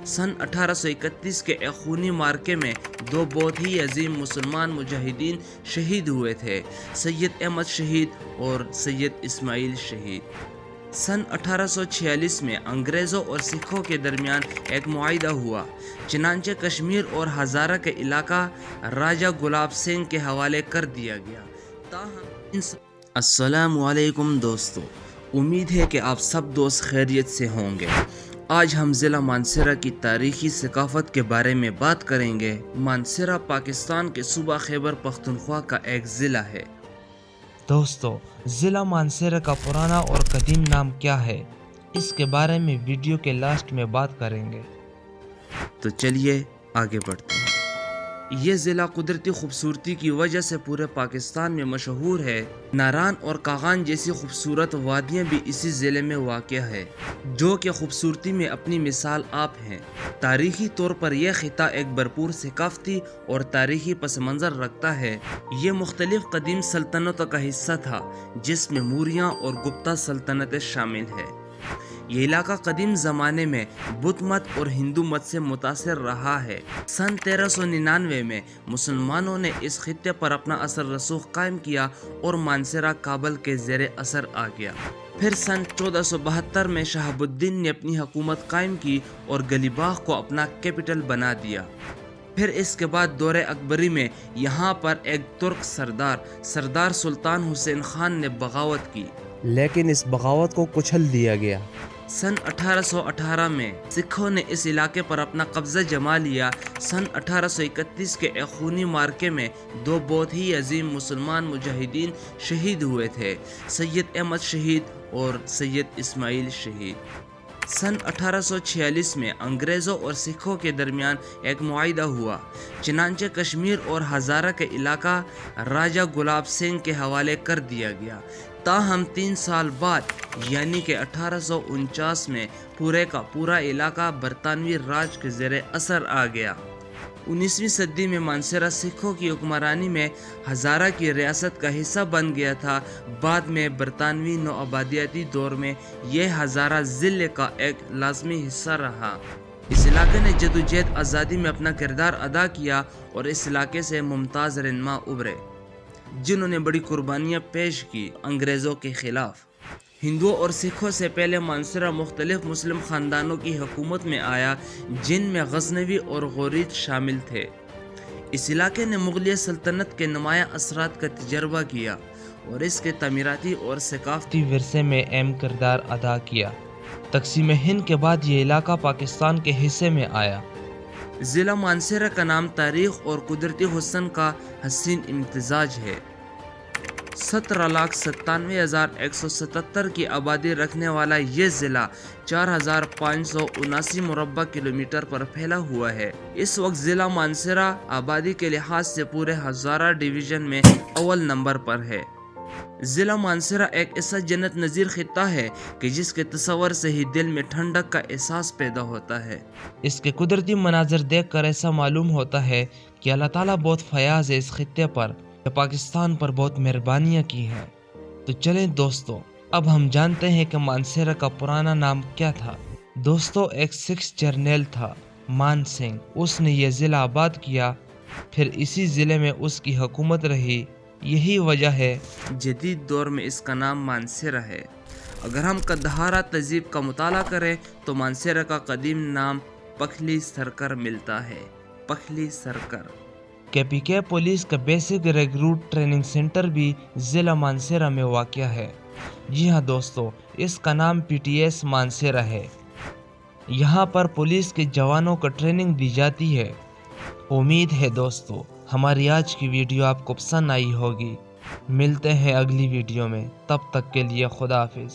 سن 1831 کے ایک خونی معرکے میں دو بہت ہی عظیم مسلمان مجاہدین شہید ہوئے تھے، سید احمد شہید اور سید اسماعیل شہید۔ سن 1846 میں انگریزوں اور سکھوں کے درمیان ایک معاہدہ ہوا، چنانچہ کشمیر اور ہزارہ کا علاقہ راجہ گلاب سنگھ کے حوالے کر دیا گیا۔ السلام علیکم دوستو، امید ہے کہ آپ سب دوست خیریت سے ہوں گے۔ آج ہم ضلع مانسہرہ کی تاریخی ثقافت کے بارے میں بات کریں گے۔ مانسہرہ پاکستان کے صوبہ خیبر پختونخوا کا ایک ضلع ہے۔ دوستو، ضلع مانسہرہ کا پرانا اور قدیم نام کیا ہے، اس کے بارے میں ویڈیو کے لاسٹ میں بات کریں گے۔ تو چلیے آگے بڑھتے ہیں۔ یہ ضلع قدرتی خوبصورتی کی وجہ سے پورے پاکستان میں مشہور ہے۔ ناران اور کاغان جیسی خوبصورت وادیاں بھی اسی ضلع میں واقع ہے، جو کہ خوبصورتی میں اپنی مثال آپ ہیں۔ تاریخی طور پر یہ خطہ ایک بھرپور ثقافتی اور تاریخی پس منظر رکھتا ہے۔ یہ مختلف قدیم سلطنتوں کا حصہ تھا، جس میں موریہ اور گپتا سلطنتیں شامل ہیں۔ یہ علاقہ قدیم زمانے میں بدھ مت اور ہندو مت سے متاثر رہا ہے۔ سن 1399 میں مسلمانوں نے اس خطے پر اپنا اثر رسوخ قائم کیا اور مانسہرہ کابل کے زیر اثر آ گیا۔ پھر سن 1472 میں شہاب الدین نے اپنی حکومت قائم کی اور گلیباغ کو اپنا کیپٹل بنا دیا۔ پھر اس کے بعد دور اکبری میں یہاں پر ایک ترک سردار سلطان حسین خان نے بغاوت کی، لیکن اس بغاوت کو کچل دیا گیا۔ سن 1818 میں سکھوں نے اس علاقے پر اپنا قبضہ جما لیا۔ سن 1831 کے ایک خونی معرکے میں دو بہت ہی عظیم مسلمان مجاہدین شہید ہوئے تھے، سید احمد شہید اور سید اسماعیل شہید۔ سن 1846 میں انگریزوں اور سکھوں کے درمیان ایک معاہدہ ہوا، چنانچہ کشمیر اور ہزارہ کا علاقہ راجہ گلاب سنگھ کے حوالے کر دیا گیا۔ تاہم 3 سال بعد یعنی کہ 1849 میں پورے کا پورا علاقہ برطانوی راج کے زیر اثر آ گیا۔ 19ویں صدی میں مانسہرہ سکھوں کی حکمرانی میں ہزارہ کی ریاست کا حصہ بن گیا تھا۔ بعد میں برطانوی نوآبادیاتی دور میں یہ ہزارہ ضلع کا ایک لازمی حصہ رہا۔ اس علاقے نے جدوجہد آزادی میں اپنا کردار ادا کیا اور اس علاقے سے ممتاز رہنما ابھرے، جنہوں نے بڑی قربانیاں پیش کی انگریزوں کے خلاف۔ ہندوؤں اور سکھوں سے پہلے مانسہرہ مختلف مسلم خاندانوں کی حکومت میں آیا، جن میں غزنوی اور غورید شامل تھے۔ اس علاقے نے مغلیہ سلطنت کے نمایاں اثرات کا تجربہ کیا اور اس کے تعمیراتی اور ثقافتی ورثے میں اہم کردار ادا کیا۔ تقسیم ہند کے بعد یہ علاقہ پاکستان کے حصے میں آیا۔ ضلع مانسہرہ کا نام تاریخ اور قدرتی حسن کا حسین امتزاج ہے۔ 17,97,177 کی آبادی رکھنے والا یہ ضلع 4,579 مربع کلومیٹر پر پھیلا ہوا ہے۔ اس وقت ضلع مانسہرہ آبادی کے لحاظ سے پورے ہزارہ ڈویژن میں اول نمبر پر ہے۔ ضلع مانسہرہ ایک ایسا جنت نظیر خطہ ہے کہ جس کے تصور سے ہی دل میں ٹھنڈک کا احساس پیدا ہوتا ہے۔ اس کے قدرتی مناظر دیکھ کر ایسا معلوم ہوتا ہے کہ اللہ تعالیٰ بہت فیاض ہے اس خطے پر، پاکستان پر بہت مہربانیاں کی ہیں۔ تو چلیں دوستو، اب ہم جانتے ہیں کہ مانسہرہ کا پرانا نام کیا تھا۔ دوستو، ایک سکھ جرنیل تھا مان سنگھ، اس نے یہ ضلع آباد کیا، پھر اسی ضلع میں اس کی حکومت رہی۔ یہی وجہ ہے جدید دور میں اس کا نام مانسہرہ ہے۔ اگر ہم قندھارا تہذیب کا مطالعہ کریں تو مانسہرہ کا قدیم نام پکھلی سرکر ملتا ہے۔ پکھلی سرکر KPK پولیس کا بیسک ریکروٹ ٹریننگ سینٹر بھی ضلع مانسہرہ میں واقع ہے۔ جی ہاں دوستو، اس کا نام PTS مانسہرہ ہے۔ یہاں پر پولیس کے جوانوں کو ٹریننگ دی جاتی ہے۔ امید ہے دوستو ہماری آج کی ویڈیو آپ کو پسند آئی ہوگی۔ ملتے ہیں اگلی ویڈیو میں، تب تک کے لیے خدا حافظ۔